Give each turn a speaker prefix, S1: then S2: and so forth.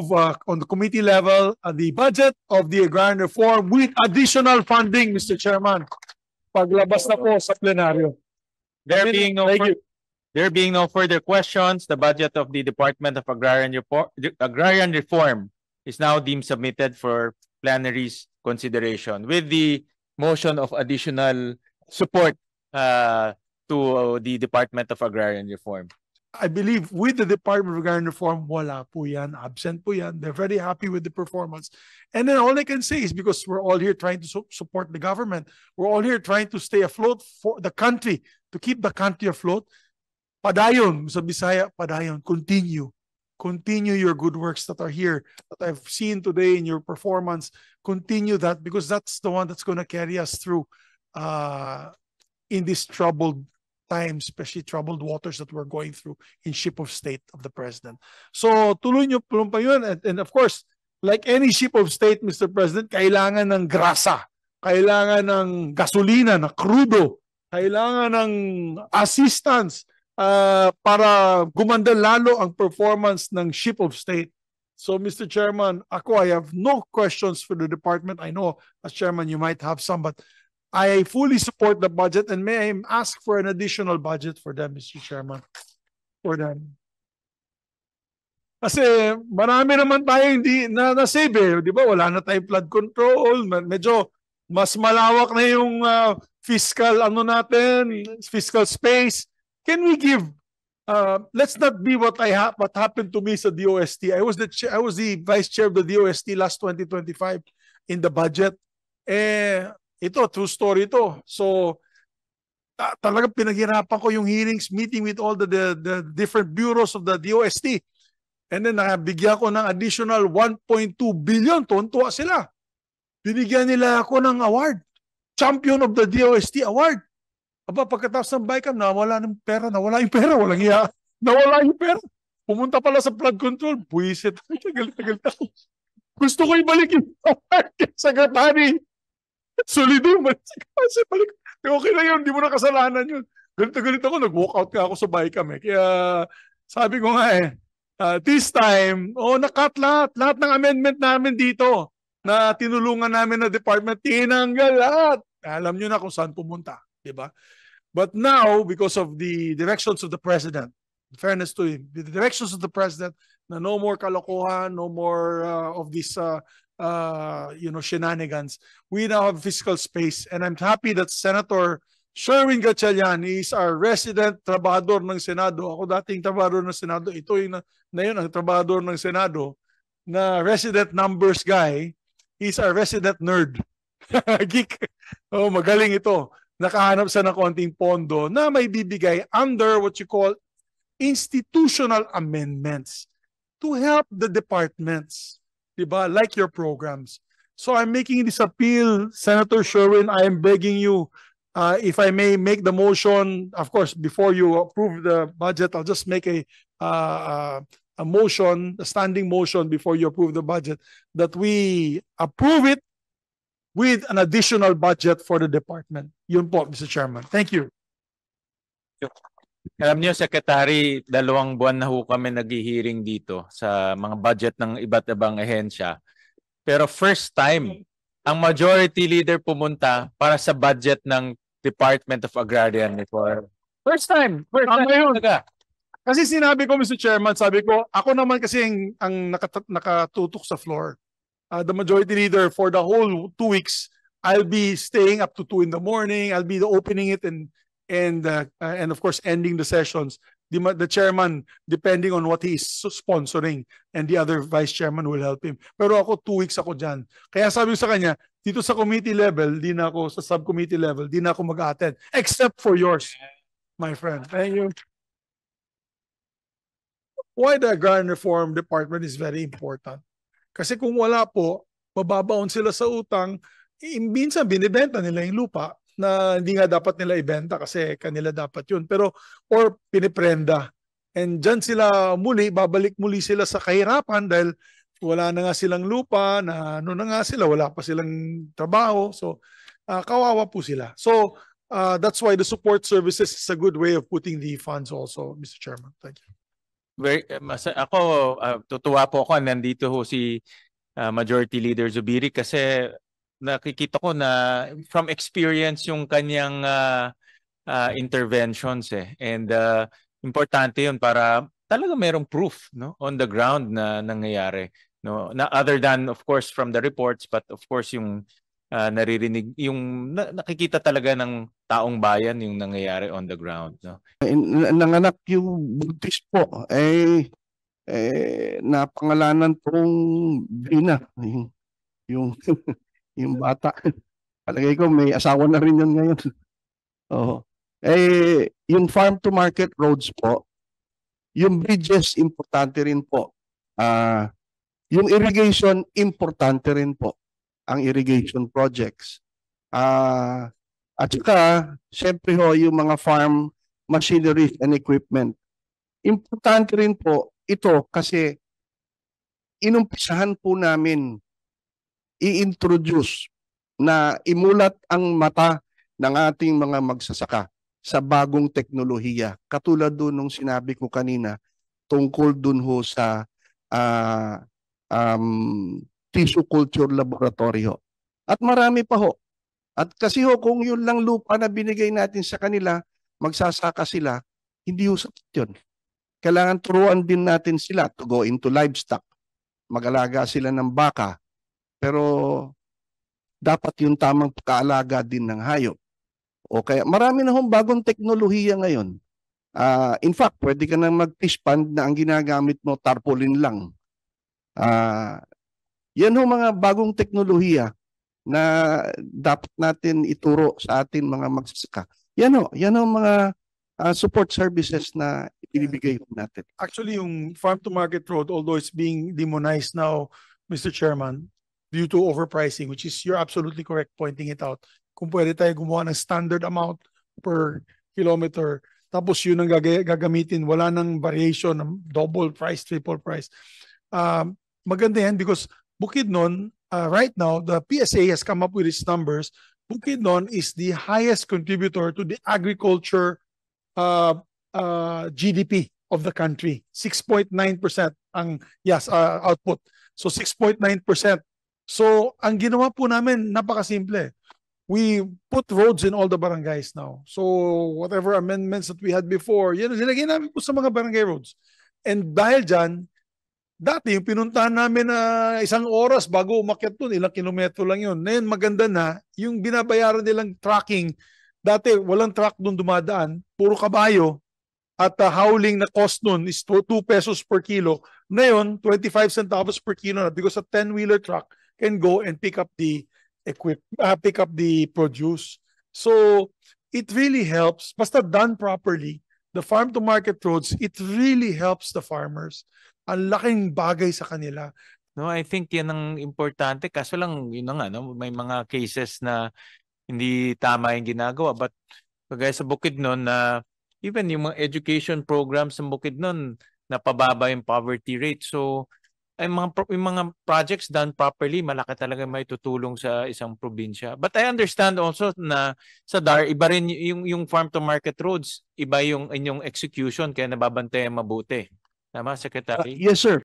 S1: approve on the committee level the budget of the agrarian reform with additional funding, Mr. Chairman. Paglabas na po sa plenaryo.
S2: There being no
S1: Thank you.
S2: There being no further questions, the budget of the Department of Agrarian Reform is now deemed submitted for plenary's consideration with the motion of additional support to the Department of Agrarian Reform.
S1: I believe with the Department of Agrarian Reform, wala po yan, absent po yan. They're very happy with the performance. And then all I can say is because we're all here trying to support the government, we're all here trying to stay afloat for the country, to keep the country afloat. Padayon, sa Bisaya, padayon, continue. Continue your good works that are here, that I've seen today in your performance. Continue that because that's the one that's going to carry us through in this troubled times, especially troubled waters that we're going through in ship of state of the president. So tuloy nyo pa yun. And of course, like any ship of state, Mr. President, kailangan ng grasa, kailangan ng gasolina, na crudo, kailangan ng assistance para gumanda lalo ang performance ng ship of state. So Mr. Chairman, I have no questions for the department. I know as chairman you might have some, but I fully support the budget and may I ask for an additional budget for them, Mr. Chairman. For them. Kasi marami naman tayo hindi na-save eh. Di ba? Wala na tayong flood control. Medyo mas malawak na yung fiscal natin, fiscal space. Can we give let's not be what happened to me sa DOST. I was the vice chair of the DOST last 2025 in the budget. Ito, true story ito. So, talagang pinaghirapan ko yung hearings, meeting with all the different bureaus of the DOST. And then, nabigyan ko ng additional 1.2 billion. Tuwan-tuwa sila. Binigyan nila ako ng award. Champion of the DOST award. Aba, pagkatapos ng BICAM, nawala yung pera. Walang iya. Nawala yung pera. Pumunta pala sa flood control. Buisit. Galit ako. Gusto ko ibalik yung secretary. Solido, balik. Okay na yun, hindi mo na kasalanan yun. Galit ako, nag-walk out ka ako sa BICAM eh. Kaya sabi ko nga this time, nakat lahat ng amendment namin dito na tinulungan namin na department, tinanggal lahat. Alam nyo na kung saan pumunta, di ba? But now, because of the directions of the President, in fairness to him, the directions of the President na no more kalokohan, no more of this shenanigans. We now have fiscal space, and I'm happy that Senator Sherwin Gatchalian is our resident trabahador ng Senado. Ako dating trabahador ng Senado. Ito yung na yun, ang trabahador ng Senado na resident numbers guy. He's our resident nerd. Geek. Magaling ito. Nakahanap siya ng konting pondo na may bibigay under what you call institutional amendments to help the departments. Diba? Like your programs. So I'm making this appeal, Senator Sherwin, I am begging you, if I may make the motion, of course, before you approve the budget, I'll just make a motion, a standing motion before you approve the budget, that we approve it with an additional budget for the department. Yun po, Mr. Chairman. Thank you.
S2: Alam niyo, Secretary, 2 buwan na ho kami nag-hearing dito sa mga budget ng iba't ibang ahensya. Pero first time, ang majority leader pumunta para sa budget ng Department of Agrarian Reform. First time.
S1: Kasi sinabi ko, Mr. Chairman, sabi ko, ako naman kasi ang nakatutok sa floor. The majority leader for the whole 2 weeks, I'll be staying up to 2 in the morning. I'll be opening it and of course ending the sessions. The chairman, depending on what he is sponsoring, and the other vice chairman will help him. Pero ako 2 weeks ako dyan. Kaya sabi ko sa kanya, dito sa committee level, di na ako sa subcommittee level, di na ako mag-attend. Except for yours, my friend. Thank you. Why the Agrarian Reform Department is very important. Kasi kung wala po, mababaon sila sa utang, minsan binibenta nila yung lupa na hindi nga dapat nila ibenta kasi kanila dapat yun. Pero, or piniprenda. And dyan sila babalik muli sila sa kahirapan dahil wala na nga silang lupa, na sila, wala pa silang trabaho. So, kawawa po sila. So, that's why the support services is a good way of putting the funds also, Mr. Chairman. Thank you.
S2: ako, tutuwa po ako nandito ho si Majority Leader Zubiri kasi nakikita ko na from experience yung kanyang interventions and importante yun para talaga merong proof, no, on the ground na nangyayari, no, na other than of course from the reports, but of course yung naririnig, yung nakikita talaga ng taong bayan yung nangyayari on the ground, no.
S3: Nanganak yung buntis po, napangalanan pong Bina, yung yung bata. Palagay ko may asawa na rin yun ngayon. Oo. Yung farm to market roads po, yung bridges importante rin po. Yung irrigation importante rin po, ang irrigation projects. At saka, syempre ho, yung mga farm machinery and equipment. Importante rin po ito kasi inumpisahan po namin i-introduce na imulat ang mata ng ating mga magsasaka sa bagong teknolohiya. Katulad doon nung sinabi ko kanina tungkol doon ho sa tissue culture laboratory ho. At marami pa ho. At kasi ho, kung yun lang lupa na binigay natin sa kanila, magsasaka sila, hindi ho sapat yun. Kailangan turuan din natin sila to go into livestock. Mag-alaga sila ng baka. Pero dapat yung tamang pagkaalaga din ng hayop. O kaya marami na hong bagong teknolohiya ngayon. In fact, pwede ka nang mag-fish pond na ang ginagamit mo tarpaulin lang. Yan ho mga bagong teknolohiya na dapat natin ituro sa atin mga magsasaka. Yan ho mga support services na ibibigay natin.
S1: Actually, yung farm to market road, although it's being demonized now, Mr. Chairman, due to overpricing, which is, you're absolutely correct pointing it out. Kung pwede tayo gumawa ng standard amount per kilometer, tapos yun ang gagamitin, wala nang variation ng double price, triple price. Maganda yan because Bukidnon, right now, the PSA has come up with its numbers. Bukidnon is the highest contributor to the agriculture GDP of the country. 6.9% ang output. So 6.9%. So ang ginawa po namin napakasimple. We put roads in all the barangays now. So whatever amendments that we had before, yan nilagay namin po sa mga barangay roads. And dahil dyan, dati yung pinuntahan namin na 1 oras bago umakyat doon, ilang kilometro lang yun. Ngayon maganda na, yung binabayaran nilang tracking, dati walang truck doon dumadaan, puro kabayo, at hauling na cost nun is 2 pesos per kilo. Ngayon, 25 centavos per kilo na because a 10-wheeler truck can go and pick up the produce. So it really helps. Basta done properly, the farm to market roads, it really helps the farmers. Ang laking bagay sa kanila.
S2: No, I think yan ang importante. Kaso lang, yun na nga, no? May mga cases na hindi tama yung ginagawa. But kagaya sa Bukidnon na even yung mga education programs sa Bukidnon, napababa yung poverty rate. So, yung mga projects done properly, malaki talaga may tutulong sa isang probinsya. But I understand also na sa DAR, iba rin yung farm to market roads, iba yung inyong execution, kaya nababantayan mabuti. Tama, Secretary?
S3: Yes, sir.